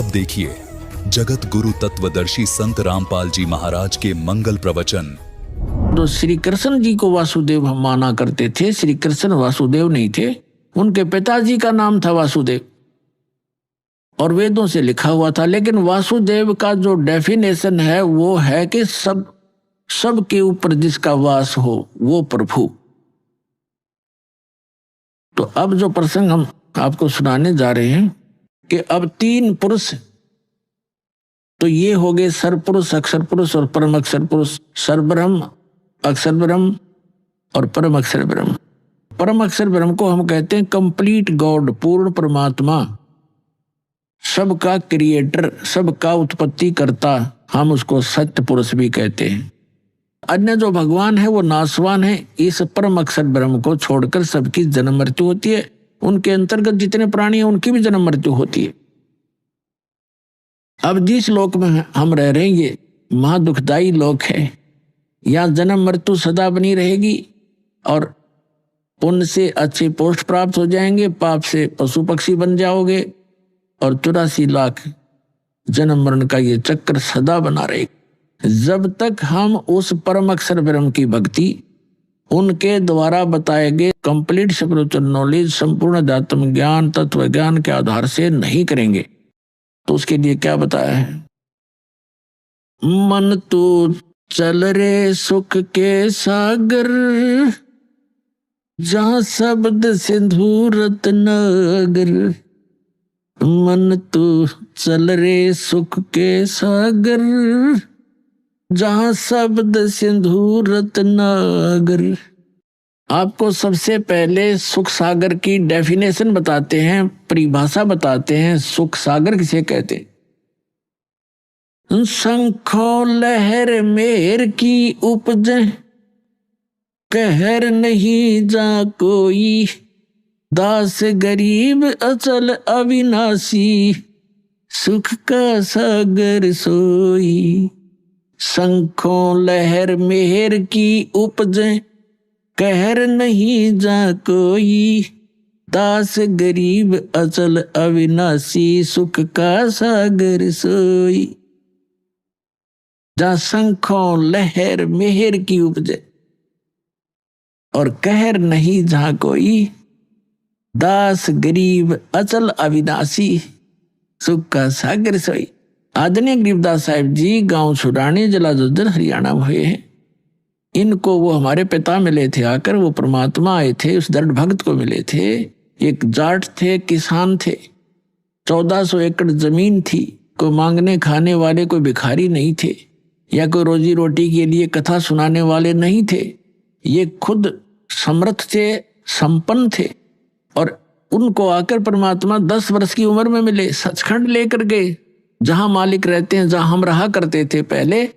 अब देखिए जगत गुरु तत्वदर्शी संत रामपाल जी महाराज के मंगल प्रवचन। तो श्री कृष्ण जी को वासुदेव हम माना करते थे। श्री कृष्ण वासुदेव नहीं थे, उनके पिताजी का नाम था वासुदेव और वेदों से लिखा हुआ था। लेकिन वासुदेव का जो डेफिनेशन है वो है कि सब के ऊपर जिसका वास हो वो प्रभु। तो अब जो प्रसंग हम आपको सुनाने जा रहे हैं कि अब तीन पुरुष, तो ये हो गए सरपुरुष, अक्षर पुरुष और परम अक्षर पुरुष। सरब्रह्म, अक्षर ब्रह्म और परम अक्षर ब्रह्म। परम अक्षर ब्रह्म को हम कहते हैं कंप्लीट गॉड, पूर्ण परमात्मा, सबका क्रिएटर, सबका उत्पत्ति करता। हम उसको सत्य पुरुष भी कहते हैं। अन्य जो भगवान है वो नाशवान है। इस परम अक्षर ब्रह्म को छोड़कर सबकी जन्म मृत्यु होती है। उनके अंतर्गत जितने प्राणी हैं उनकी भी जन्म मृत्यु होती है। अब जिस लोक में हम रह रहे हैं ये महा दुखदाई लोक है। यहाँ जन्म मृत्यु सदा बनी रहेगी और पुण्य से अच्छे पोस्ट प्राप्त हो जाएंगे, पाप से पशु पक्षी बन जाओगे और 84 लाख जन्म मरण का ये चक्र सदा बना रहेगा। जब तक हम उस परम अक्षर ब्रह्म की भक्ति, उनके द्वारा बताए गए कंप्लीट स्पिरिचुअल नॉलेज, संपूर्ण अध्यात्म ज्ञान, तत्व ज्ञान के आधार से नहीं करेंगे तो उसके लिए क्या बताया है? मन तू चल रे सुख के सागर, जहां शब्द सिंधु रत्नागर। मन तू चल रे सुख के सागर, जहां शब्द सिंधु रत्नागर। आपको सबसे पहले सुख सागर की डेफिनेशन बताते हैं, परिभाषा बताते हैं। सुख सागर किसे कहते हैं? शंखों लहर मेर की उपज, कहर नहीं जा कोई। दास गरीब अचल अविनाशी, सुख का सागर सोई। शंखों लहर मेहर की उपज, कहर नहीं जा कोई। दास गरीब अचल अविनाशी, सुख का सागर सोई। जहाँ शंखों लहर मेहर की उपजे और कहर नहीं जहाँ कोई। दास गरीब अचल अविनाशी, सुख का सागर सोई। आदरणीय गरीबदास साहिब जी गांव छुड़ाने जिला झज्जर हरियाणा हुए हैं। इनको वो हमारे पिता मिले थे आकर, वो परमात्मा आए थे, उस दृढ़ भक्त को मिले थे। एक जाट थे, किसान थे, 1400 एकड़ जमीन थी। कोई मांगने खाने वाले, कोई भिखारी नहीं थे या कोई रोजी रोटी के लिए कथा सुनाने वाले नहीं थे। ये खुद समर्थ थे, संपन्न थे। और उनको आकर परमात्मा 10 वर्ष की उम्र में मिले, सचखंड लेकर गए, जहां मालिक रहते हैं, जहां हम रहा करते थे पहले।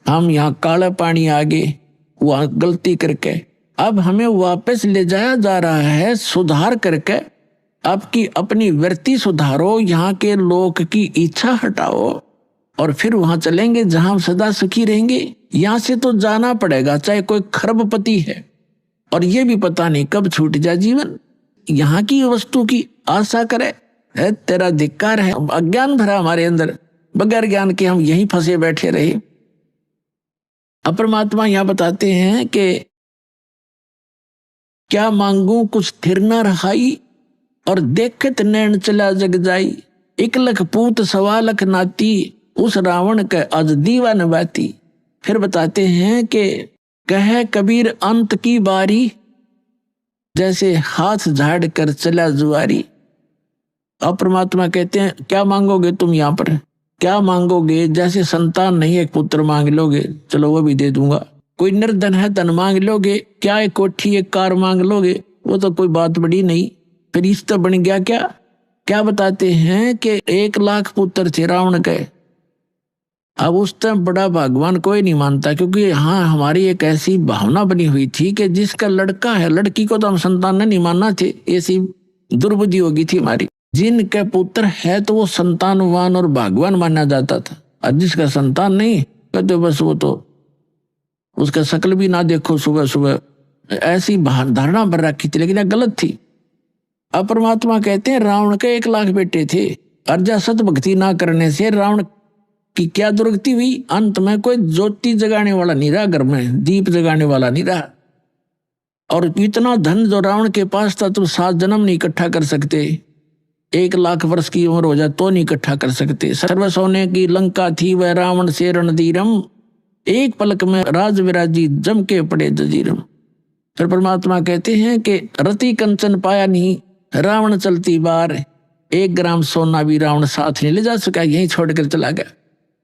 हम यहाँ काला पानी आगे वहां गलती करके, अब हमें वापस ले जाया जा रहा है सुधार करके। आपकी अपनी वृत्ति सुधारो, यहाँ के लोक की इच्छा हटाओ और फिर वहां चलेंगे जहां हम सदा सुखी रहेंगे। यहां से तो जाना पड़ेगा, चाहे कोई खरबपति है और ये भी पता नहीं कब छूट जाए जीवन। यहाँ की वस्तु की आशा करे, है तेरा धिक्कार है। अज्ञान भरा हमारे अंदर, बगैर ज्ञान के हम यहीं फंसे बैठे रहे। अब परमात्मा यहाँ बताते हैं कि क्या मांगू कुछ थिर न रहाई, और देखत नैन चला जग जाई। 1 लख पूत 1.25 लाख नाती, उस रावण के आज दीवा नवाती। फिर बताते हैं कि कहे कबीर अंत की बारी, जैसे हाथ झाड़ कर चला जुआरी। अब परमात्मा कहते हैं क्या मांगोगे तुम यहाँ पर, क्या मांगोगे? जैसे संतान नहीं, एक पुत्र मांग लोगे, चलो वो भी दे दूंगा। कोई निर्धन है, धन मांग लोगे। क्या एक कोठी एक कार मांग लोगे, वो तो कोई बात बड़ी नहीं। फिर इस तो बन गया क्या? क्या बताते हैं कि 1 लाख पुत्र थे रावण के। अब उस टाइम बड़ा भगवान कोई नहीं मानता, क्योंकि हाँ हमारी एक ऐसी भावना बनी हुई थी कि जिसका लड़का है, लड़की को तो हम संतान नहीं मानना थे। ऐसी दुर्बुद्धि होगी थी हमारी। जिनके पुत्र है तो वो संतानवान और भगवान माना जाता था, और जिसका संतान नहीं कहते बस वो तो उसका शक्ल भी ना देखो सुबह सुबह। ऐसी धारणा भर रखी थी, लेकिन यह गलत थी। अब परमात्मा कहते हैं रावण के 1 लाख बेटे थे, अर्जासत भक्ति ना करने से रावण की क्या दुर्गति हुई। अंत में कोई ज्योति जगाने वाला नहीं रहा, घर में दीप जगाने वाला नहीं रहा। और इतना धन जो रावण के पास था तो 7 जन्म नहीं इकट्ठा कर सकते, 1 लाख वर्ष की उम्र हो जाए तो नहीं इकट्ठा कर सकते। सर्व सोने की लंका थी वह रावण से रणधीरम, एक पलक में राज विराजी जम के पड़े जजीरम। फिर परमात्मा कहते हैं कि रति कंचन पाया नहीं रावण चलती बार, 1 ग्राम सोना भी रावण साथ नहीं ले जा सका, यहीं छोड़कर चला गया।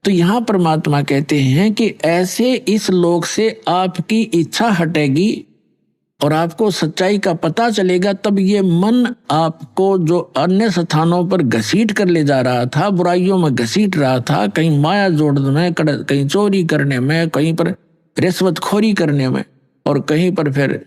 तो यहाँ परमात्मा कहते हैं कि ऐसे इस लोक से आपकी इच्छा हटेगी और आपको सच्चाई का पता चलेगा, तब ये मन आपको जो अन्य स्थानों पर घसीट कर ले जा रहा था, बुराइयों में घसीट रहा था, कहीं माया जोड़ने में, कहीं चोरी करने में, कहीं पर रिश्वतखोरी करने में और कहीं पर फिर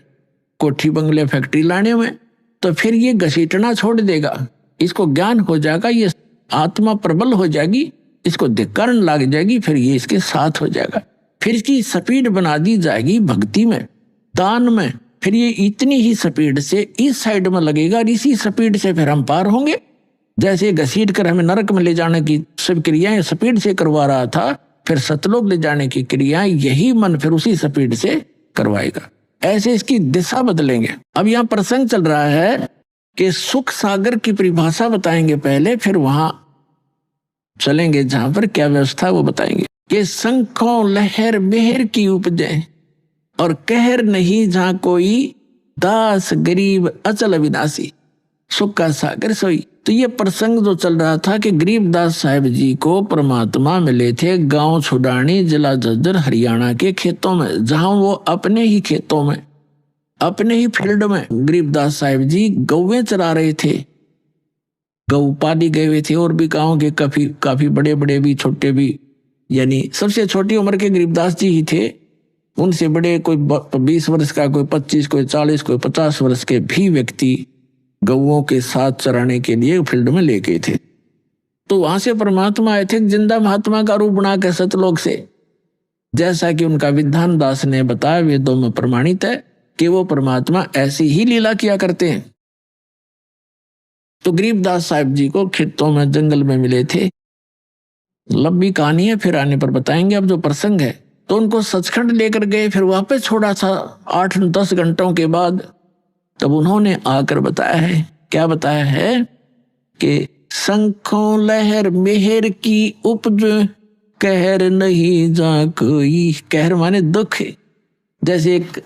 कोठी बंगले फैक्ट्री लाने में, तो फिर ये घसीटना छोड़ देगा। इसको ज्ञान हो जाएगा, ये आत्मा प्रबल हो जाएगी, इसको धिक्कारण लग जाएगी, फिर ये इसके साथ हो जाएगा। फिर इसकी स्पीड बना दी जाएगी भक्ति में, दान में। फिर ये इतनी ही स्पीड से इस साइड में लगेगा और इसी स्पीड से फिर हम पार होंगे। जैसे घसीट कर हमें नरक में ले जाने की सब क्रियाएं स्पीड से करवा रहा था, फिर सतलोक ले जाने की क्रियाएं यही मन फिर उसी स्पीड से करवाएगा। ऐसे इसकी दिशा बदलेंगे। अब यहाँ प्रसंग चल रहा है कि सुख सागर की परिभाषा बताएंगे पहले, फिर वहां चलेंगे जहां पर क्या व्यवस्था वो बताएंगे कि शंखों लहर मेहर की उपजे और कहर नहीं जहां कोई, दास गरीब अचल अविनाशी, सुख का सागर सोई। तो ये प्रसंग जो चल रहा था कि गरीबदास साहिब जी को परमात्मा मिले थे गांव छुड़ानी जिला झज्जर हरियाणा के खेतों में, जहां वो अपने ही खेतों में अपने ही फील्ड में गरीबदास साहिब जी गौवें चरा रहे थे, गौ पाली गए हुए थे। और भी गांव के काफी बड़े बड़े भी छोटे भी, यानी सबसे छोटी उम्र के गरीबदास जी ही थे। उनसे बड़े कोई 20 वर्ष का, कोई 25, कोई 40, कोई 50 वर्ष के भी व्यक्ति गौओं के साथ चराने के लिए फील्ड में ले गए थे। तो वहां से परमात्मा आए थे जिंदा महात्मा का रूप बना के सतलोक से, जैसा कि उनका विधान दास ने बताया, वेदों में प्रमाणित है कि वो परमात्मा ऐसी ही लीला किया करते हैं। तो गरीबदास साहिब जी को खेतों में जंगल में मिले थे। लंबी कहानी है, फिर आने पर बताएंगे। अब जो प्रसंग है, तो उनको सचखंड लेकर गए, फिर वापस छोड़ा था 8-10 घंटों के बाद। तब उन्होंने आकर बताया है, क्या बताया है कि शंखों लहर मेहर की उपज, कहर नहीं जा कोई। कहर माने दुख। जैसे एक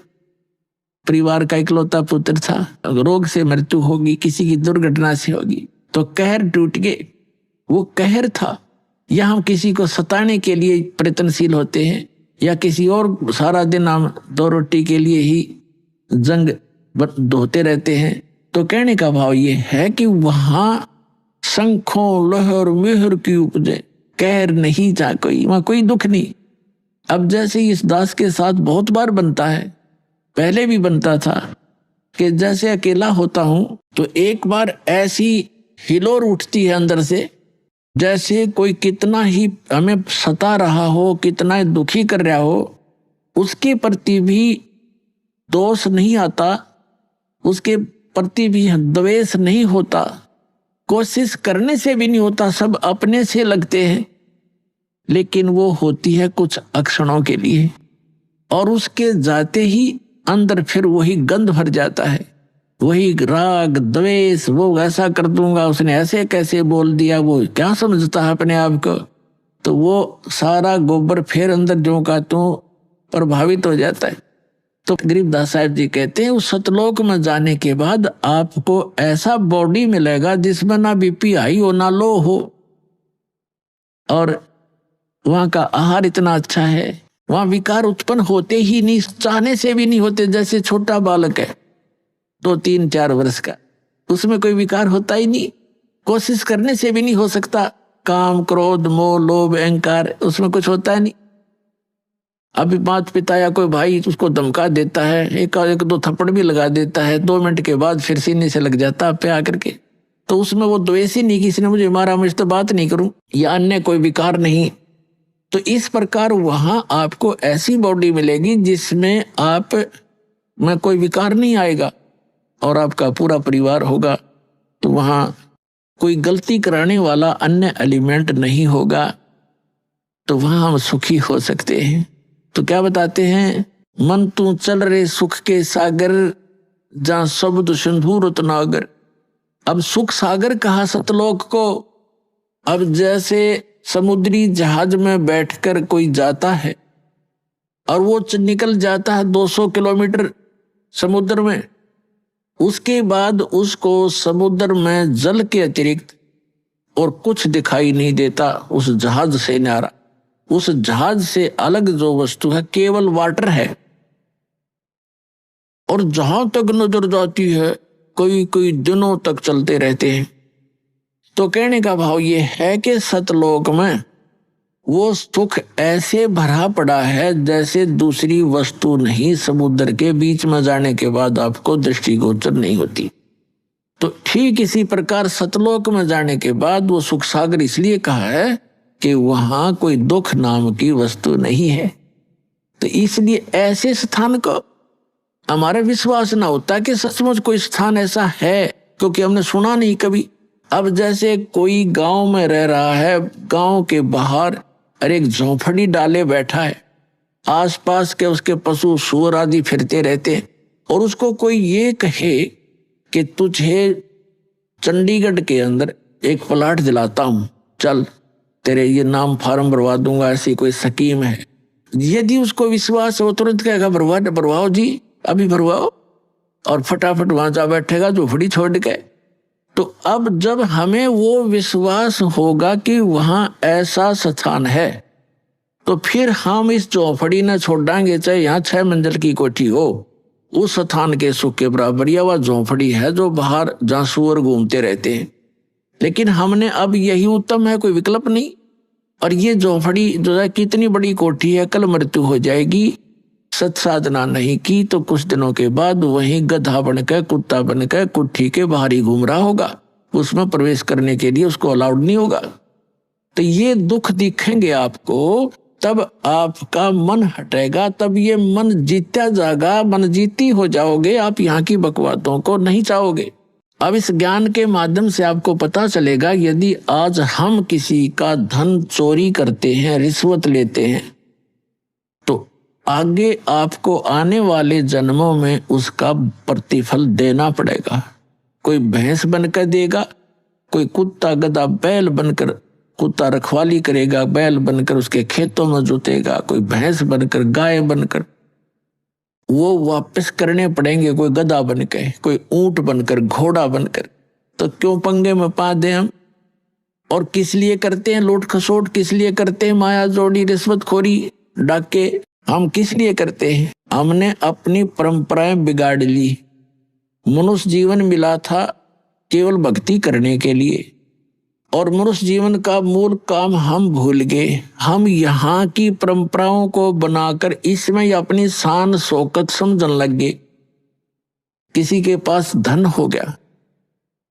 परिवार का इकलौता पुत्र था, रोग से मृत्यु होगी, किसी की दुर्घटना से होगी, तो कहर टूट गए, वो कहर था। या हम किसी को सताने के लिए प्रयत्नशील होते हैं, या किसी और सारा दिन हम 2 रोटी के लिए ही जंग होते रहते हैं। तो कहने का भाव ये है कि वहां शंखों लहर मेहर की उपजे, कहर नहीं जा कोई, वहां कोई दुख नहीं। अब जैसे इस दास के साथ बहुत बार बनता है, पहले भी बनता था कि जैसे अकेला होता हूं तो एक बार ऐसी हिलोर उठती है अंदर से, जैसे कोई कितना ही हमें सता रहा हो, कितना दुखी कर रहा हो, उसके प्रति भी दोष नहीं आता, उसके प्रति भी द्वेष नहीं होता, कोशिश करने से भी नहीं होता, सब अपने से लगते हैं। लेकिन वो होती है कुछ अक्षणों के लिए, और उसके जाते ही अंदर फिर वही गंध भर जाता है, वही राग द्वेष, वो ऐसा कर दूंगा, उसने ऐसे कैसे बोल दिया, वो क्या समझता है अपने आप को। तो वो सारा गोबर फिर अंदर जो का तो प्रभावित हो जाता है। तो गरीबदास साहिब जी कहते हैं उस सतलोक में जाने के बाद आपको ऐसा बॉडी मिलेगा जिसमें ना बीपी हाई हो ना लो हो, और वहां का आहार इतना अच्छा है, वहां विकार उत्पन्न होते ही नहीं, चाहने से भी नहीं होते। जैसे छोटा बालक है 2-3-4 वर्ष का, उसमें कोई विकार होता ही नहीं, कोशिश करने से भी नहीं हो सकता। काम क्रोध मोह लोभ अहंकार, उसमें कुछ होता है नहीं। अभी माता पिता या कोई भाई उसको धमका देता है, एक 2 थप्पड़ भी लगा देता है, 2 मिनट के बाद फिर सीने से लग जाता है पे आकर के, तो उसमें वो द्वेष ही नहीं, किसी ने मुझे मारा मुझे तो बात नहीं करूं, या अन्य कोई विकार नहीं। तो इस प्रकार वहां आपको ऐसी बॉडी मिलेगी जिसमें आप में कोई विकार नहीं आएगा और आपका पूरा परिवार होगा। तो वहां कोई गलती कराने वाला अन्य एलिमेंट नहीं होगा, तो वहां हम सुखी हो सकते हैं। तो क्या बताते हैं, मन तू चल रे सुख के सागर, जहां शब्द सिंधु रत्नागर। अब सुख सागर कहा सतलोक को। अब जैसे समुद्री जहाज में बैठकर कोई जाता है और वो निकल जाता है 200 किलोमीटर समुद्र में, उसके बाद उसको समुद्र में जल के अतिरिक्त और कुछ दिखाई नहीं देता उस जहाज से न्यारा। उस जहाज से अलग जो वस्तु है केवल वाटर है। और जहां तक नजर जाती है कोई दिनों तक चलते रहते हैं। तो कहने का भाव ये है कि सतलोक में वो सुख ऐसे भरा पड़ा है जैसे दूसरी वस्तु नहीं समुद्र के बीच में जाने के बाद आपको दृष्टिगोचर नहीं होती। तो ठीक इसी प्रकार सतलोक में जाने के बाद वो सुख सागर इसलिए कहा है कि वहां कोई दुख नाम की वस्तु नहीं है। तो इसलिए ऐसे स्थान को हमारा विश्वास ना होता कि सचमुच कोई स्थान ऐसा है, क्योंकि हमने सुना नहीं कभी। अब जैसे कोई गांव में रह रहा है, गांव के बाहर और एक झोंपड़ी डाले बैठा है, आसपास के उसके पशु सूअर आदि फिरते रहते हैं, और उसको कोई ये कहे कि तुझे चंडीगढ़ के अंदर एक प्लाट दिलाता हूं, चल तेरे ये नाम फार्म भरवा दूंगा, ऐसी कोई स्कीम है। यदि उसको विश्वास हो तुरंत कहेगा भरवाओ जी, अभी भरवाओ, और फटाफट वहां जा बैठेगा झोपड़ी छोड़ के। तो अब जब हमें वो विश्वास होगा कि वहां ऐसा स्थान है, तो फिर हम इस झोपड़ी न छोड़ांगे, चाहे यहाँ 6 मंजिल की कोठी हो। उस स्थान के सुख के बराबर या वह झोपड़ी है जो बाहर जहां सूअर घूमते रहते हैं। लेकिन हमने अब यही उत्तम है, कोई विकल्प नहीं। और ये झोपड़ी जो है कितनी बड़ी कोठी है, कल मृत्यु हो जाएगी। सत साधना नहीं की तो कुछ दिनों के बाद वहीं गधा बनकर कुत्ता बनकर कुट्ठी के बाहर ही घूम रहा होगा, उसमें प्रवेश करने के लिए उसको अलाउड नहीं होगा। तो ये दुख दिखेंगे आपको, तब आपका मन हटेगा, तब ये मन जीता जाएगा, मन जीती हो जाओगे, आप यहाँ की बकवादों को नहीं चाहोगे। अब इस ज्ञान के माध्यम से आपको पता चलेगा, यदि आज हम किसी का धन चोरी करते हैं, रिश्वत लेते हैं, तो आगे आपको आने वाले जन्मों में उसका प्रतिफल देना पड़ेगा। कोई भैंस बनकर देगा, कोई कुत्ता गधा बैल बनकर कुत्ता रखवाली करेगा, बैल बनकर उसके खेतों में जोतेगा, कोई भैंस बनकर गाय बनकर वो वापस करने पड़ेंगे, कोई गधा बनकर, कोई ऊंट बनकर, घोड़ा बनकर। तो क्यों पंगे में पा दें हम? और किस लिए करते हैं लूट खसोट, किस लिए करते हैं माया जोड़ी रिश्वतखोरी डाके? हम किस लिए करते हैं? हमने अपनी परंपराएं बिगाड़ ली। मनुष्य जीवन मिला था केवल भक्ति करने के लिए, और मनुष्य जीवन का मूल काम हम भूल गए। हम यहाँ की परंपराओं को बनाकर इसमें अपनी शान शौकत समझने लग गए। किसी के पास धन हो गया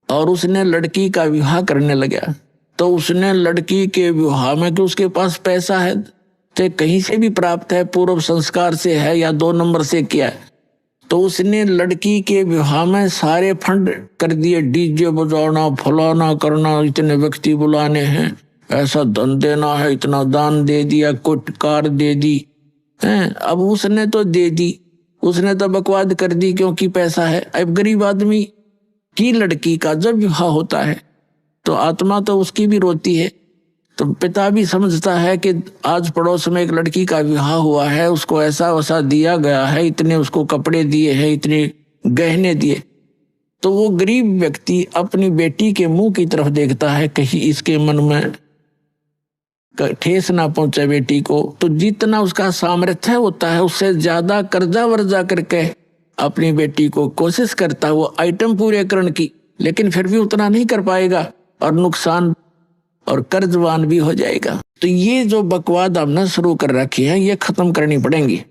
और उसने लड़की का विवाह करने लगा, तो उसने लड़की के विवाह में कि उसके पास पैसा है, चाहे कहीं से भी प्राप्त है, पूर्व संस्कार से है या 2 नंबर से किया है, तो उसने लड़की के विवाह में सारे फंड कर दिए, डीजे बजाना, फलाना करना, इतने व्यक्ति बुलाने हैं, ऐसा धन देना है, इतना दान दे दिया, कुछ कार दे दी हैं। अब उसने तो दे दी, उसने तो बकवाद कर दी क्योंकि पैसा है। अब गरीब आदमी की लड़की का जब विवाह होता है तो आत्मा तो उसकी भी रोती है। तो पिता भी समझता है कि आज पड़ोस में एक लड़की का विवाह हुआ है, उसको ऐसा वैसा दिया गया है, इतने उसको कपड़े दिए हैं, इतने गहने दिए। तो वो गरीब व्यक्ति अपनी बेटी के मुंह की तरफ देखता है, कहीं इसके मन में ठेस ना पहुंचे बेटी को। तो जितना उसका सामर्थ्य होता है उससे ज्यादा कर्जा वर्जा करके अपनी बेटी को कोशिश करता है वो आइटम पूरे करने की, लेकिन फिर भी उतना नहीं कर पाएगा और नुकसान और कर्जवान भी हो जाएगा। तो ये जो बकवाद हमने शुरू कर रखी है ये खत्म करनी पड़ेंगी।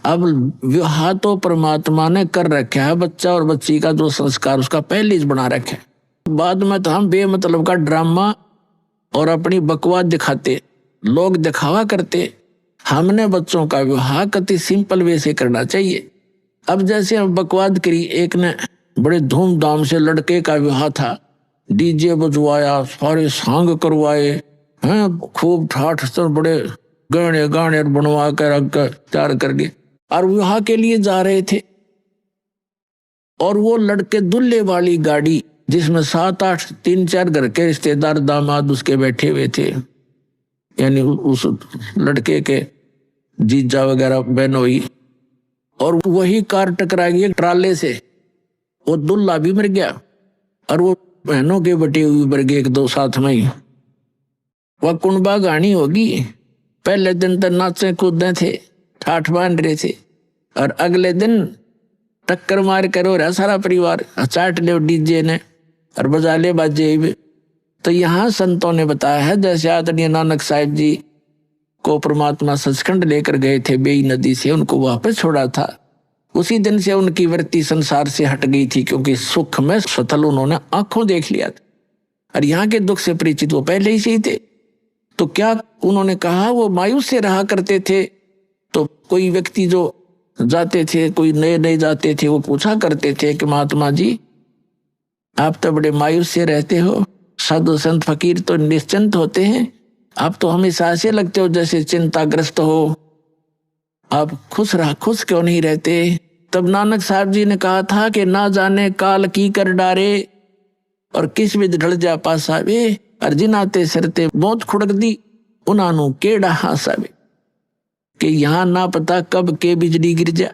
अब विवाह तो परमात्मा ने कर रखा है, बच्चा और बच्ची का जो संस्कार उसका पहले ही बना रखा है। बाद में तो हम बेमतलब का ड्रामा और अपनी बकवाद दिखाते, लोग दिखावा करते। हमने बच्चों का विवाह कति सिंपल वे से करना चाहिए। अब जैसे हम बकवाद करी, एक ने बड़े धूमधाम से लड़के का विवाह था, डीजे बजवाया, सारे सांग करवाए हैं, खूब ठाठ से बड़े गहने गाने बनवा कर रख कर तैयार करके, और विवाह के लिए जा रहे थे। और वो लड़के दुल्हे वाली गाड़ी जिसमें 7-8 3-4 घर के रिश्तेदार दामाद उसके बैठे हुए थे, यानी उस लड़के के जीजा वगैरह बहनोई, और वही कार टकरा गई ट्राले से, वो दुल्हा भी मर गया और वो बहनों के बटे हुए मर गए 1-2 साथ में ही। वह कुंबा गानी होगी। पहले दिन तो नाचे कूदे थे, ठाठ बांध रहे थे, और अगले दिन टक्कर मार कर हो रहा सारा परिवार, चाट ले डीजे ने और बजा ले बाजे भी। तो यहाँ संतों ने बताया है, जैसे आदरणीय नानक साहिब जी को परमात्मा सचखंड लेकर गए थे बेई नदी से, उनको वापस छोड़ा था, उसी दिन से उनकी वृत्ति संसार से हट गई थी, क्योंकि सुख में स्वतल उन्होंने आंखों देख लिया था, और यहाँ के दुख से परिचित वो पहले ही से ही थे। तो क्या उन्होंने कहा, वो मायूस से रहा करते थे। तो कोई व्यक्ति जो जाते थे, कोई नए नए जाते थे, वो पूछा करते थे कि महात्मा जी आप तो बड़े मायूस से रहते हो, साधु संत फकीर तो निश्चिंत होते हैं, आप तो हमेशा ऐसे लगते हो जैसे चिंताग्रस्त हो, आप खुश क्यों नहीं रहते। तब नानक साहब जी ने कहा था कि ना जाने काल की कर डारे और किस विध ढल जा पासावे, और जिनाते सरते मौत खुड़क दी उन्हां केड़ा हासावे, कि यहाँ ना पता कब के बिजली गिर जा,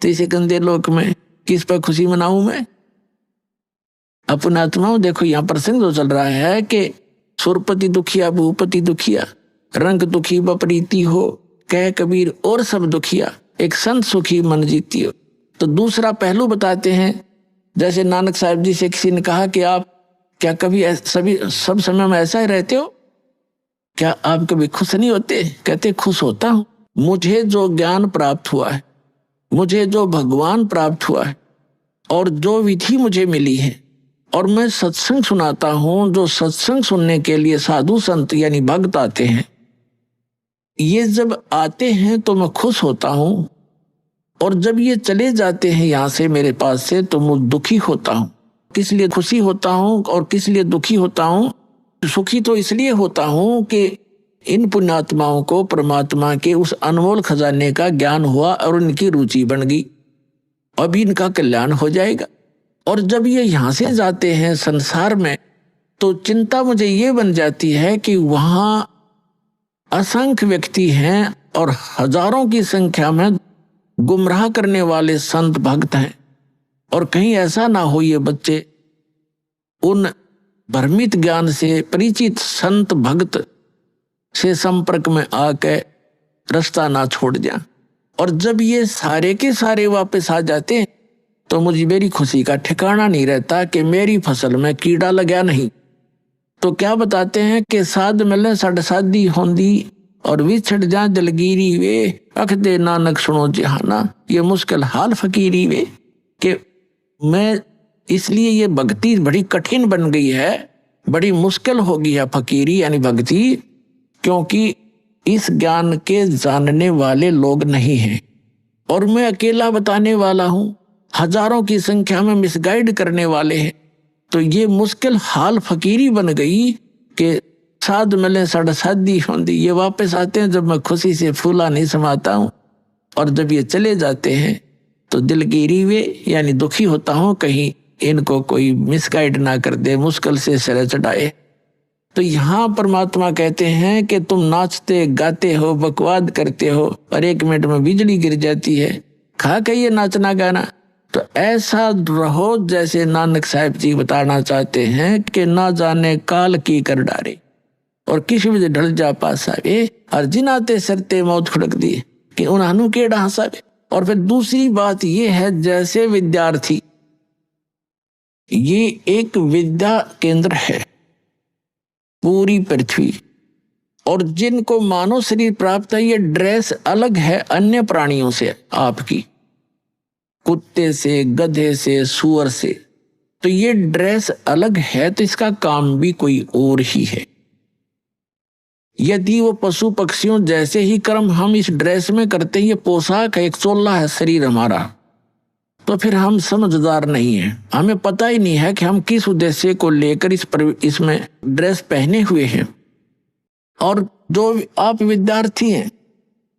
तो इसे गंदे लोक में किस पर खुशी मनाऊं मैं। अपना आत्माओं देखो, यहाँ प्रसंग जो चल रहा है कि सुरपति दुखिया भूपति दुखिया, रंग दुखी बपरीती हो, कह कबीर और सब दुखिया, एक संत सुखी मन जीती हो। तो दूसरा पहलू बताते हैं, जैसे नानक साहब जी से किसी ने कहा कि आप क्या कभी सब समय में ऐसा ही रहते हो, क्या आप कभी खुश नहीं होते। कहते खुश होता हूं, मुझे जो ज्ञान प्राप्त हुआ है, मुझे जो भगवान प्राप्त हुआ है, और जो विधि मुझे मिली है, और मैं सत्संग सुनाता हूं, जो सत्संग सुनने के लिए साधु संत यानी भक्त आते हैं, ये जब आते हैं तो मैं खुश होता हूं, और जब ये चले जाते हैं यहाँ से मेरे पास से तो मैं दुखी होता हूं। किस लिए खुशी होता हूं और किस लिए दुखी होता हूं। सुखी तो इसलिए होता हूं कि इन पुण्यात्माओं को परमात्मा के उस अनमोल खजाने का ज्ञान हुआ और उनकी रुचि बन गई, अभी इनका कल्याण हो जाएगा। और जब ये यहाँ से जाते हैं संसार में, तो चिंता मुझे ये बन जाती है कि वहाँ असंख्य व्यक्ति हैं और हजारों की संख्या में गुमराह करने वाले संत भक्त हैं, और कहीं ऐसा ना हो ये बच्चे उन भ्रमित ज्ञान से परिचित संत भक्त से संपर्क में आकर रास्ता ना छोड़ जाए। और जब ये सारे के सारे वापस आ जाते हैं तो मुझे मेरी खुशी का ठिकाना नहीं रहता कि मेरी फसल में कीड़ा लगा नहीं। तो क्या बताते हैं कि साध मिले सड़ साधी होंदी और विछड़ जा दिलगिरी वे, अख दे नानक सुनो जहाना, ये मुश्किल हाल फकीरी वे। कि मैं इसलिए ये भक्ति बड़ी कठिन बन गई है, बड़ी मुश्किल हो गई है फकीरी यानी भक्ति, क्योंकि इस ज्ञान के जानने वाले लोग नहीं हैं, और मैं अकेला बताने वाला हूं, हजारों की संख्या में मिसगाइड करने वाले हैं। तो ये मुश्किल हाल फकीरी बन गई कि साध मिले सड़ साधी होंदी, ये वापस आते हैं जब मैं खुशी से फूला नहीं समाता हूँ, और जब ये चले जाते हैं तो दिलगिरी वे यानी दुखी होता हूँ, कहीं इनको कोई मिसगाइड ना कर दे, मुश्किल से सिर चढ़ाए। तो यहाँ परमात्मा कहते हैं कि तुम नाचते गाते हो, बकवाद करते हो, और 1 मिनट में बिजली गिर जाती है, खा कहिए नाचना गाना। तो ऐसा रहो जैसे नानक साहब जी बताना चाहते हैं कि ना जाने काल की कर डारे और किसी भी ढल जा पासावे, और जिनाते सरते मौत खुड़क दी कि उन्हां केड़ा हंसावे। और फिर दूसरी बात ये है, जैसे विद्यार्थी, ये एक विद्या केंद्र है पूरी पृथ्वी, और जिनको मानव शरीर प्राप्त है, ये ड्रेस अलग है अन्य प्राणियों से, आपकी कुत्ते से, गधे से, सूअर से, तो ये ड्रेस अलग है, तो इसका काम भी कोई और ही है। यदि वो पशु पक्षियों जैसे ही कर्म हम इस ड्रेस में करते हैं, ये पोशाक है, एक चोला है शरीर हमारा, तो फिर हम समझदार नहीं हैं। हमें पता ही नहीं है कि हम किस उद्देश्य को लेकर इसमें ड्रेस पहने हुए हैं। और जो आप विद्यार्थी हैं,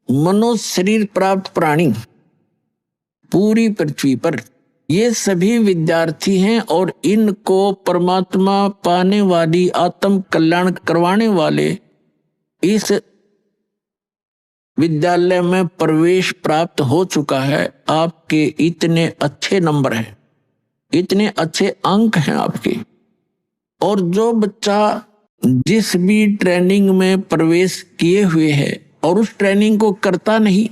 मनुष्य शरीर प्राप्त प्राणी पूरी पृथ्वी पर, ये सभी विद्यार्थी हैं और इनको परमात्मा पाने वाली, आत्म कल्याण करवाने वाले इस विद्यालय में प्रवेश प्राप्त हो चुका है। आपके इतने अच्छे नंबर हैं, इतने अच्छे अंक हैं आपके। और जो बच्चा जिस भी ट्रेनिंग में प्रवेश किए हुए है और उस ट्रेनिंग को करता नहीं,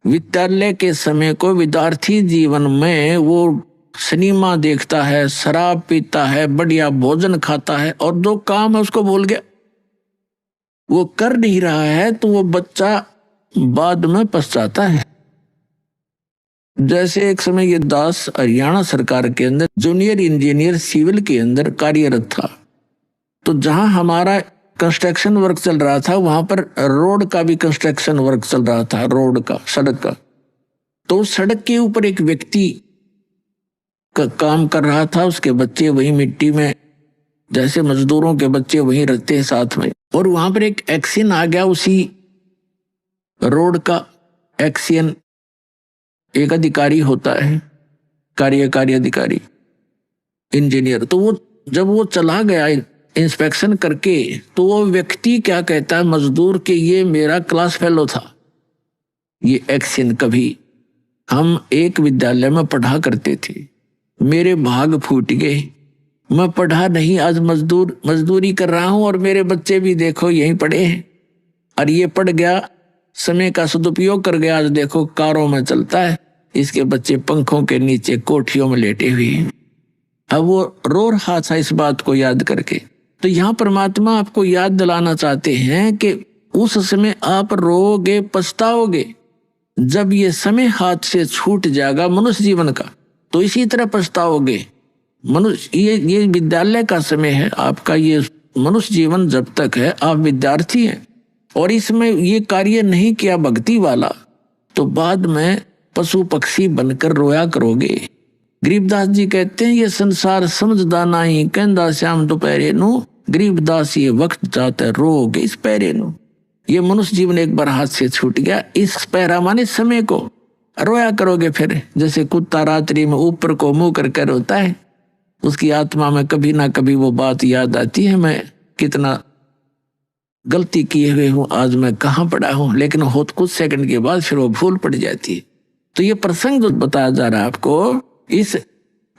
विद्यालय के समय को विद्यार्थी जीवन में वो सिनेमा देखता है, शराब पीता है, बढ़िया भोजन खाता है और जो काम है उसको भूल गया, वो कर नहीं रहा है, तो वो बच्चा बाद में पछताता है। जैसे एक समय ये दास हरियाणा सरकार के अंदर जूनियर इंजीनियर सिविल के अंदर कार्यरत था। तो जहां हमारा कंस्ट्रक्शन वर्क चल रहा था, वहां पर रोड का भी कंस्ट्रक्शन वर्क चल रहा था, रोड का, सड़क का। तो सड़क के ऊपर एक व्यक्ति का काम कर रहा था, उसके बच्चे वही मिट्टी में, जैसे मजदूरों के बच्चे वहीं रहते हैं साथ में। और वहां पर एक एक्सीडेंट आ गया, उसी रोड का एक्सीडेंट। एक अधिकारी होता है, कार्यकारी अधिकारी, इंजीनियर। तो वो जब वो चला गया इंस्पेक्शन करके, तो वो व्यक्ति क्या कहता है मजदूर के, ये मेरा क्लास फेलो था, ये एक्सीडेंट कभी हम एक विद्यालय में पढ़ा करते थे, मेरे भाग फूट गए, मैं पढ़ा नहीं, आज मजदूरी कर रहा हूं और मेरे बच्चे भी देखो यहीं पढ़े हैं। और ये पढ़ गया, समय का सदुपयोग कर गया, आज देखो कारों में चलता है, इसके बच्चे पंखों के नीचे कोठियों में लेटे हुए हैं। अब वो रो रहा था इस बात को याद करके। तो यहाँ परमात्मा आपको याद दिलाना चाहते हैं कि उस समय आप रोगे, पछताओगे। जब ये समय हाथ से छूट जाएगा मनुष्य जीवन का, तो इसी तरह पछताओगे। मनुष्य ये विद्यालय का समय है आपका, ये मनुष्य जीवन जब तक है आप विद्यार्थी हैं और इसमें ये कार्य नहीं किया भक्ति वाला, तो बाद में पशु पक्षी बनकर रोया करोगे। गरीबदास जी कहते हैं, ये संसार समझदा नहीं, कहंदा श्याम दोपहरे नु, गरीबदास ये वक्त जाता रोगे इस पैरे नु। ये मनुष्य जीवन एक बार हाथ से छूट गया, इस पैरा माने समय को रोया करोगे। फिर जैसे कुत्ता रात्रि में ऊपर को मुंह करके रोता है, उसकी आत्मा में कभी ना कभी वो बात याद आती है, मैं कितना गलती किए हुए हूँ, आज मैं कहाँ पड़ा हूँ। लेकिन होत कुछ सेकंड के बाद फिर वो भूल पड़ जाती है। तो ये प्रसंग जो बताया जा रहा है आपको, इस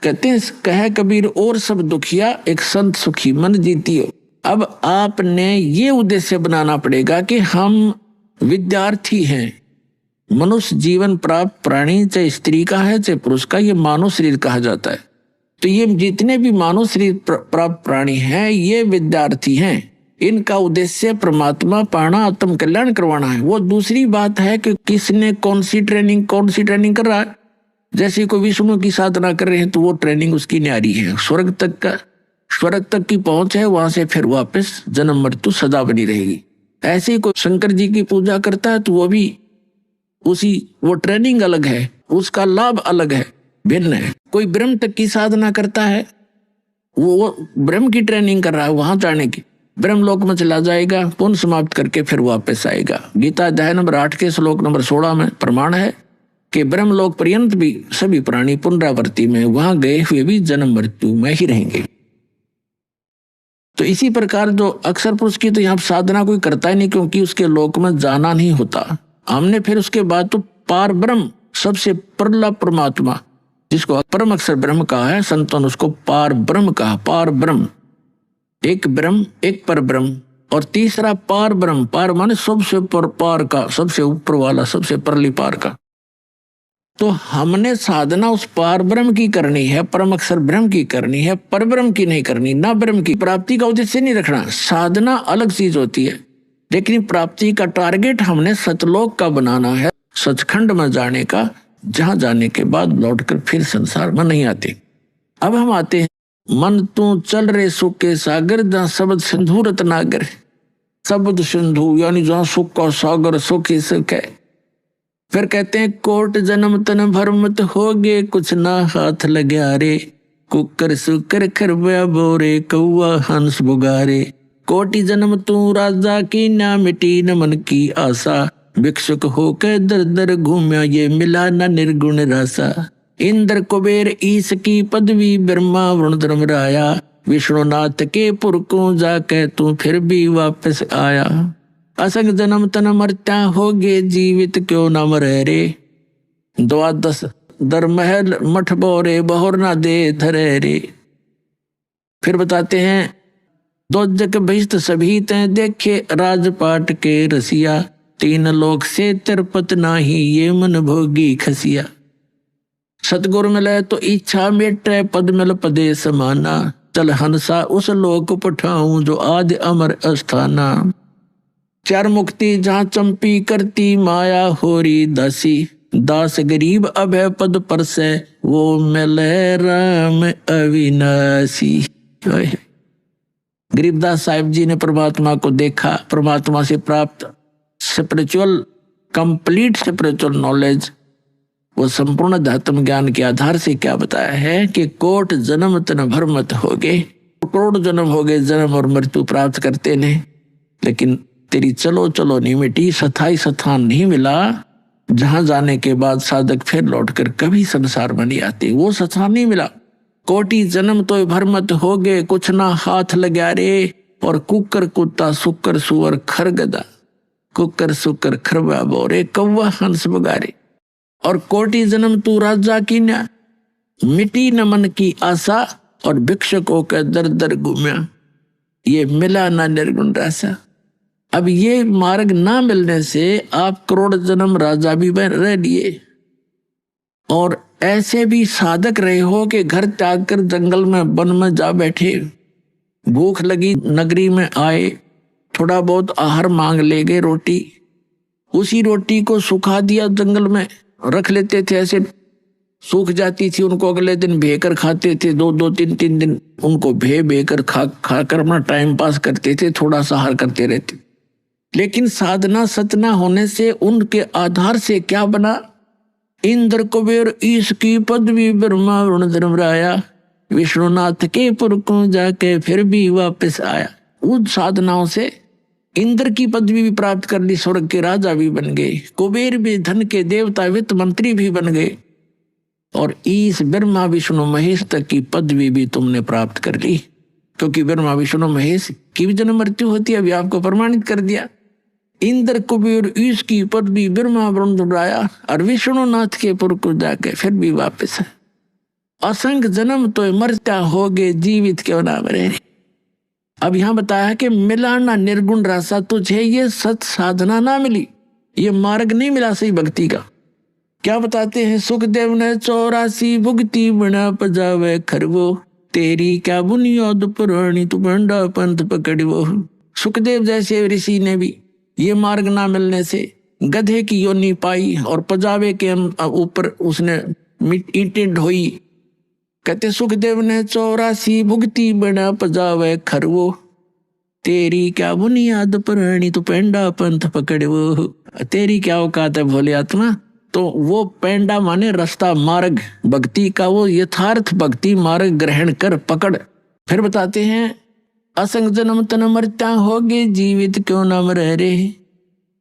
कहते हैं कहे कबीर और सब दुखिया एक संत सुखी मन जीती हो। अब आपने ये उद्देश्य बनाना पड़ेगा कि हम विद्यार्थी हैं, मनुष्य जीवन प्राप्त प्राणी, चाहे स्त्री का है चाहे पुरुष का, ये मानव शरीर कहा जाता है। तो ये जितने भी मानव शरीर प्राप्त प्राणी हैं, ये विद्यार्थी हैं। इनका उद्देश्य परमात्मा पाना, आत्म कल्याण करवाना है। वो दूसरी बात है कि किसने कौन सी ट्रेनिंग कर रहा है। जैसे कोई विष्णु की साधना कर रहे हैं तो वो ट्रेनिंग उसकी न्यारी है, स्वर्ग तक की पहुंच है, वहां से फिर वापस जन्म मृत्यु सदा बनी रहेगी। ऐसे ही कोई शंकर जी की पूजा करता है तो वो भी वो ट्रेनिंग अलग है, उसका लाभ अलग है, भिन्न है। कोई ब्रह्म तक की साधना करता है, वो ब्रह्म की ट्रेनिंग कर रहा है, वहां जाने की, ब्रह्म लोक में चला जाएगा, पुण्य समाप्त करके फिर वापस आएगा। गीता अध्याय नंबर 8 के श्लोक नंबर 16 में प्रमाण है कि ब्रह्म लोक पर्यंत भी सभी प्राणी पुनरावृत्ति में, वहां गए हुए भी जन्म मृत्यु में ही रहेंगे। तो इसी प्रकार जो अक्षर पुरुष की तो यहाँ साधना कोई करता ही नहीं, क्योंकि उसके लोक में जाना नहीं होता। हमने फिर उसके बाद तो पार ब्रह्म, सबसे परला परमात्मा, जिसको परम अक्षर ब्रह्म कहा है, संतों ने उसको पार ब्रह्म कहा। पार ब्रह्म, एक ब्रह्म, एक पर ब्रह्म, और तीसरा पार ब्रह्म। पार माने सबसे पार का, सबसे ऊपर वाला, सबसे परली पार का। तो हमने साधना उस पार ब्रह्म की करनी है, परम अक्षर ब्रह्म की करनी है, पर ब्रह्म की नहीं करनी। ना ब्रह्म की प्राप्ति का उद्देश्य नहीं रखना। साधना अलग चीज होती है, लेकिन प्राप्ति का टारगेट हमने सतलोक का बनाना है, सचखंड में जाने का, जहां जाने के बाद लौटकर फिर संसार में नहीं आते। अब हम आते हैं, मन तू चल रे सुख के सागर, जहाँ शब्द सिंधु रत्नागर। शब्द सिंधु यानी जहाँ सुख का सागर, सुख ही सुख है। फिर कहते हैं कोट जन्म तन भरमत होगे कुछ ना हाथ लग्या रे, कुकर सुकर खरबा बोरे कौआ हंस बुगारे। कोटि जन्म तू राजा की ना मिटी न मन की आशा, भिक्षुक होकर दर दर घूम्या ये मिला न निर्गुण रासा। इंद्र कुबेर ईश की पदवी ब्रह्मा वरुण धर्मराया, विष्णुनाथ के पुर को जाके तू फिर भी वापस आया। असंग जन्म तन मरता होगे जीवित क्यों न मरे रे, द्वादश दर महल मठ बोरे बहुर ना दे धरे रे। फिर बताते हैं दो जग बहिष्ट सभी तय देखे राजपाट के रसिया, तीन लोक से तिरपत नाही ये मन भोगी खसिया। सतगुरु मिले तो इच्छा मेटे पद मिल पदे समाना, चल हंसा उस लोक पठाऊं जो आदि अमर अस्थाना। चार मुक्ति जहाँ चंपी करती माया होरी दासी, दास गरीब अभय पद पर से वो मिले राम अविनाशी। गरीबदास साहिब जी ने परमात्मा को देखा, परमात्मा से प्राप्त स्पिरिचुअल कंप्लीट स्पिरिचुअल नॉलेज, वो संपूर्ण अध्यात्म ज्ञान के आधार से क्या बताया है कि कोट जन्म तन भरमत हो गए, करोड़ जन्म हो गए, जन्म और मृत्यु प्राप्त करते ने, लेकिन तेरी चलो चलो नहीं मिटी, स्थाई स्थान नहीं मिला जहां जाने के बाद साधक फिर लौटकर कभी संसार में नहीं आते, वो स्थान नहीं मिला। कोटि जन्म तो भरमत हो गए कुछ ना हाथ लग्या रे, और कुकर कुत्ता सुकर सुअर खरगदा, कुकर सुकर खरबा बोरे कौवा हंस बुगारे। और कोटि जन्म तू राजा की न मिटी न मन की आशा, और भिक्षुकों के दर दर घूम्या ये मिला ना निर्गुण रासा। अब ये मार्ग ना मिलने से आप करोड़ जन्म राजा भी रह लिए, और ऐसे भी साधक रहे हो कि घर त्याग कर जंगल में वन में जा बैठे, भूख लगी नगरी में आए, थोड़ा बहुत आहार मांग ले गए, रोटी, उसी रोटी को सुखा दिया, जंगल में रख लेते थे, ऐसे सूख जाती थी, उनको अगले दिन भेकर खाते थे, दो दो तीन तीन दिन उनको भेकर खा कर अपना टाइम पास करते थे, थोड़ा सा आहार करते रहते। लेकिन साधना सतना होने से उनके आधार से क्या बना, इंद्र कुबेर ईश की पदवी ब्रह्मा वरुण धर्मराया, विष्णुनाथ के पुर को जाके फिर भी वापस आया। उन साधनाओं से इंद्र की पदवी भी प्राप्त कर ली, स्वर्ग के राजा भी बन गए, कुबेर भी धन के देवता वित्त मंत्री भी बन गए, और ईश ब्रह्मा विष्णु महेश तक की पदवी भी तुमने प्राप्त कर ली, क्योंकि ब्रह्मा विष्णु महेश की भी जन्म मृत्यु होती है, अभी आपको प्रमाणित कर दिया। इंद्र कुबेर ईश की पदवी ब्रह्मा वरुण धर्मराया, और विष्णुनाथ के पुर को जाके फिर भी वापस है। असंग जन्म तो मरता होगे जीवित क्यों ना मरे। अब यहां बताया कि मिला ना निर्गुण रासा, तुझे ये सत साधना ना मिली, ये मार्ग नहीं मिला सही भक्ति का। क्या बताते हैं, सुखदेव ने 84 भुगती बना पजावे खरवो, तेरी क्या बुनियाद पुरानी तू बंडा पंथ पकड़वो। सुखदेव जैसे ऋषि ने भी ये मार्ग ना मिलने से गधे की योनि पाई, और पजावे के ऊपर उसने ईंटें ढोई। कहते सुखदेव ने 84 भुगती बना पजावे खरवो, तेरी क्या बुनियाद पुरानी तू पेंडा पंथ पकड़वो। तेरी क्या औकात है भोले आत्मा, तो वो पेंडा माने रास्ता, मार्ग भक्ति का, वो यथार्थ भक्ति मार्ग ग्रहण कर पकड़। फिर बताते हैं असंग जन्म तन मरता होगे जीवित क्यों न मरे रे,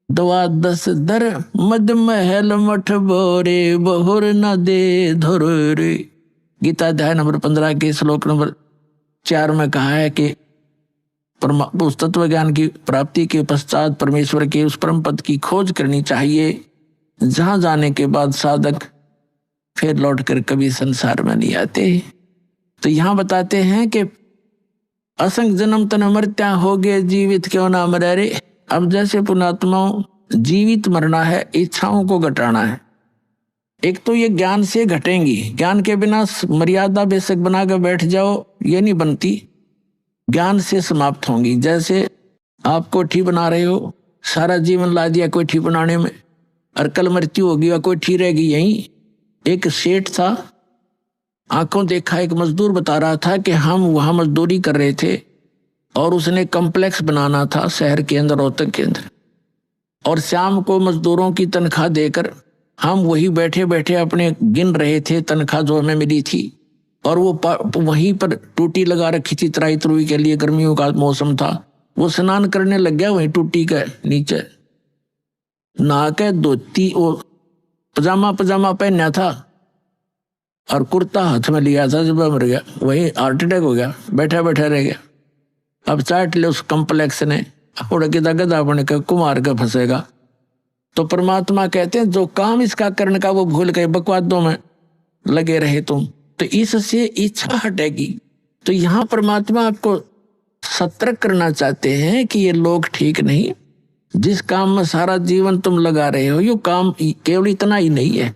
द्वादश दर मद महल मठ बोरे बहुर न दे धर रे। गीता अध्याय नंबर 15 के श्लोक नंबर 4 में कहा है कि उस तत्व ज्ञान की प्राप्ति के पश्चात परमेश्वर के उस परम पद की खोज करनी चाहिए, जहां जाने के बाद साधक फिर लौटकर कभी संसार में नहीं आते। तो यहां बताते हैं कि असंग जन्म तन मरत्या हो गए जीवित क्यों ना मरे रे। अब जैसे पुणात्माओं जीवित मरना है, इच्छाओं को घटाना है। एक तो ये ज्ञान से घटेंगी, ज्ञान के बिना मर्यादा बेशक बनाकर बैठ जाओ ये नहीं बनती, ज्ञान से समाप्त होंगी। जैसे आप कोठी बना रहे हो, सारा जीवन ला दिया कोठी बनाने में, और कल मृत्यु होगी और कोठी रहेगी यहीं। एक सेठ था, आंखों देखा एक मजदूर बता रहा था कि हम वहां मजदूरी कर रहे थे और उसने कॉम्प्लेक्स बनाना था शहर के अंदर, रोहतक के अंदर, और शाम को मजदूरों की तनख्वाह देकर हम वही बैठे बैठे अपने गिन रहे थे तनख्वाह जो हमें मिली थी, और वो वहीं पर टूटी लगा रखी थी तराई तरुई के लिए, गर्मियों का मौसम था। वो स्नान करने लग गया वहीं टूटी के नीचे, नहा के धोती वो पजामा पहना था और कुर्ता हाथ में लिया था, जब मर गया वही हार्ट अटैक हो गया, बैठा बैठा रह गया। अब चाट ले उस कम्प्लेक्स ने, उड़ के गधा बन के कुमार के फंसेगा। तो परमात्मा कहते हैं जो काम इसका करने का वो भूल गए, बकवादों में लगे रहे तुम, तो इससे इच्छा हटेगी। तो यहाँ परमात्मा आपको सतर्क करना चाहते हैं कि ये लोग ठीक नहीं, जिस काम में सारा जीवन तुम लगा रहे हो, ये काम केवल इतना ही नहीं है।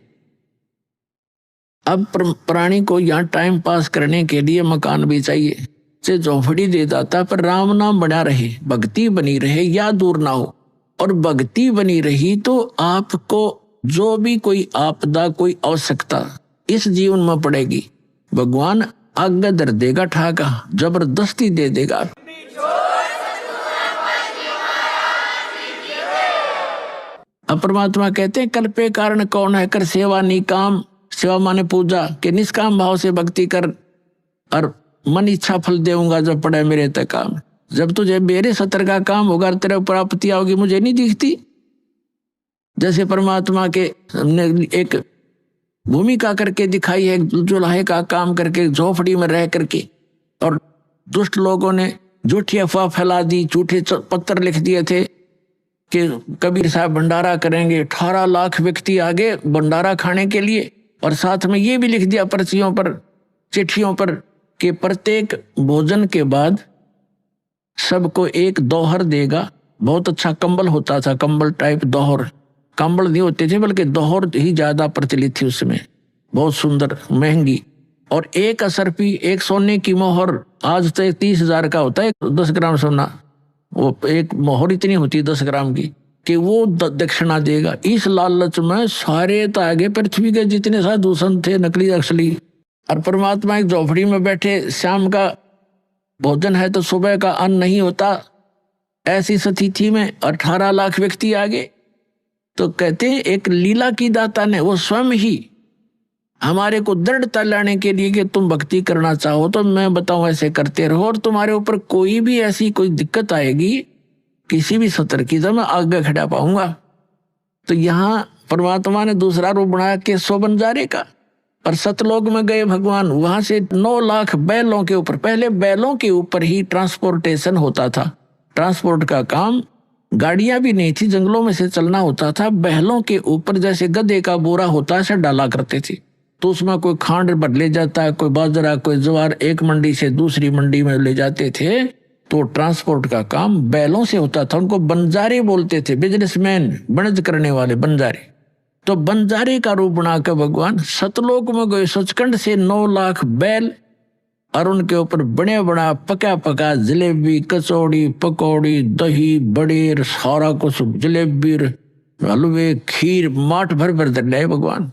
अब प्राणी को यहाँ टाइम पास करने के लिए मकान भी चाहिए, से झोपड़ी दे दाता, पर राम नाम बना रहे, भक्ति बनी रहे, या दूर ना हो। और भक्ति बनी रही तो आपको जो भी कोई आपदा, कोई आवश्यकता इस जीवन में पड़ेगी, भगवान आगे दर देगा, ठाका जबरदस्ती दे देगा। अब परमात्मा कहते हैं कल्पे कारण कौन है कर सेवा निकाम। सेवा माने पूजा, के निष्काम भाव से भक्ति कर और मन इच्छा फल देऊंगा जब पड़े मेरे तक काम। जब तुझे मेरे सतर का काम होगा, तेरे प्राप्ति आओगी, मुझे नहीं दिखती। जैसे परमात्मा के हमने एक भूमिका करके दिखाई है, जुलाहे का काम करके झोपड़ी में रह करके, और दुष्ट लोगों ने झूठी अफवाह फैला दी, झूठे पत्र लिख दिए थे कि कबीर साहब भंडारा करेंगे, 18 लाख व्यक्ति आगे भंडारा खाने के लिए, और साथ में ये भी लिख दिया पर्चियों पर, चिट्ठियों पर, कि प्रत्येक भोजन के बाद सबको एक दोहर देगा। बहुत अच्छा कंबल होता था, कंबल टाइप दोहर, कंबल नहीं होते थे बल्कि दोहर ही ज्यादा प्रचलित थी उसमें, बहुत सुंदर महंगी। और एक असरपी, एक सोने की मोहर, आज तो 30,000 का होता है 10 ग्राम सोना, वो एक मोहर इतनी होती है 10 ग्राम की, कि वो दक्षिणा देगा। इस लालच में सारे तो आगे पृथ्वी के जितने साधु संत थे, नकली असली, और परमात्मा एक झोपड़ी में बैठे, शाम का भोजन है तो सुबह का अन्न नहीं होता, ऐसी स्थिति में 18 लाख व्यक्ति आगे। तो कहते हैं एक लीला की दाता ने वो स्वयं ही हमारे को दृढ़ता लाने के लिए कि तुम भक्ति करना चाहो तो मैं बताऊं ऐसे करते रहो, और तुम्हारे ऊपर कोई भी ऐसी कोई दिक्कत आएगी किसी भी सतर की, तो मैं आगे खड़ा पाऊंगा। तो यहाँ परमात्मा ने दूसरा रूप बनाया कि 100 बंजारे का, और सतलोक में गए भगवान, वहां से 9 लाख बैलों के ऊपर, पहले बैलों के ऊपर ही ट्रांसपोर्टेशन होता था, ट्रांसपोर्ट का काम, गाड़ियां भी नहीं थी, जंगलों में से चलना होता था, बैलों के ऊपर जैसे गधे का बोरा होता है ऐसे डाला करते थे। तो उसमें कोई खांड भर ले जाता है, कोई बाजरा, कोई ज्वार, एक मंडी से दूसरी मंडी में ले जाते थे। तो ट्रांसपोर्ट का काम बैलों से होता था, उनको बंजारे बोलते थे, बिजनेसमैन, बनज करने वाले बंजारे। तो बंजारे का रूप बनाकर भगवान सतलोक में गए, सचखंड से 9 लाख बैल, और उनके ऊपर बने बना पका पका जलेबी, कचौड़ी, पकौड़ी, दही, बड़े, सारा कुछ, जलेबी, हलवे, खीर, माठ भर भर धर लाए भगवान।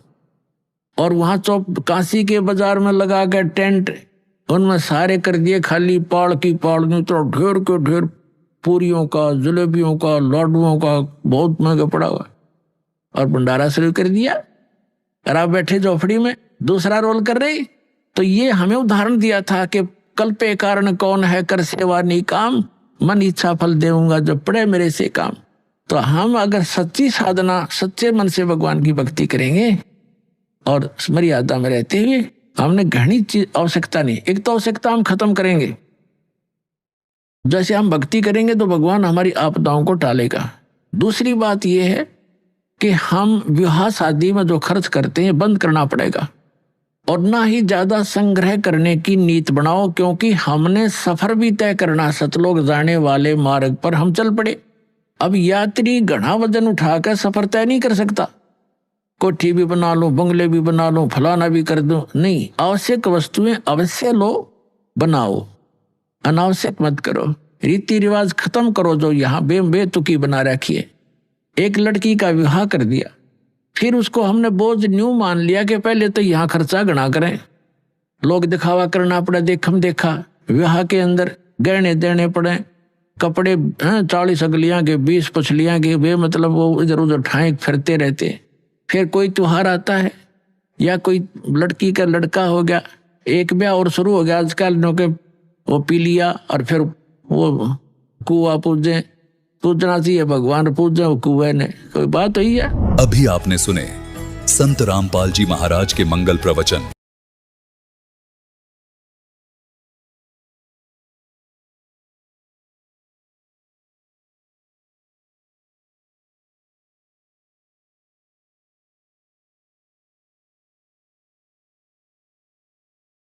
और वहां चौप काशी के बाजार में लगा के टेंट, उनमें सारे कर दिए खाली, पाड़ की पाड़ में तो ढेर के ढेर पूरियों का, जलेबियों का, लाडुओं का, बहुत महंगा पड़ा हुआ, और भंडारा शुरू कर दिया। और आप बैठे झोपड़ी में दूसरा रोल कर रहे। तो ये हमें उदाहरण दिया था कि कल्पे कारण कौन है कर सेवा निकाम, मन इच्छा फल देऊंगा जब पड़े मेरे से काम। तो हम अगर सच्ची साधना, सच्चे मन से भगवान की भक्ति करेंगे और मर्यादा में रहते हुए, हमने घनी चीज आवश्यकता नहीं, एक तो आवश्यकता हम खत्म करेंगे, जैसे हम भक्ति करेंगे तो भगवान हमारी आपदाओं को टालेगा। दूसरी बात यह है कि हम विवाह शादी में जो खर्च करते हैं बंद करना पड़ेगा, और ना ही ज्यादा संग्रह करने की नीति बनाओ, क्योंकि हमने सफर भी तय करना, सतलोक जाने वाले मार्ग पर हम चल पड़े। अब यात्री घना वजन उठाकर सफर तय नहीं कर सकता, कोठी भी बना लूं, बंगले भी बना लूं, फलाना भी कर दूं, नहीं, आवश्यक वस्तुएं अवश्य लो, बनाओ, अनावश्यक मत करो, रीति रिवाज खत्म करो जो यहाँ बेतुकी बना रखिए। एक लड़की का विवाह कर दिया, फिर उसको हमने बोझ न्यू मान लिया कि पहले तो यहाँ खर्चा गणा करें, लोग दिखावा करना पड़ा, देखम देखा, विवाह के अंदर गहने देने पड़े, कपड़े 40 अगलियां के, 20 पछलियां के, वे मतलब वो इधर उधर ठाए फिरते रहते, फिर कोई त्योहार आता है या कोई लड़की का लड़का हो गया, एक ब्याह और शुरू हो गया आजकल नो के वो पी लिया और फिर वो कुआ पूजे, पूजना चाहिए भगवान पूजे वो कुएं ने, कोई बात हुई है। अभी आपने सुने संत रामपाल जी महाराज के मंगल प्रवचन।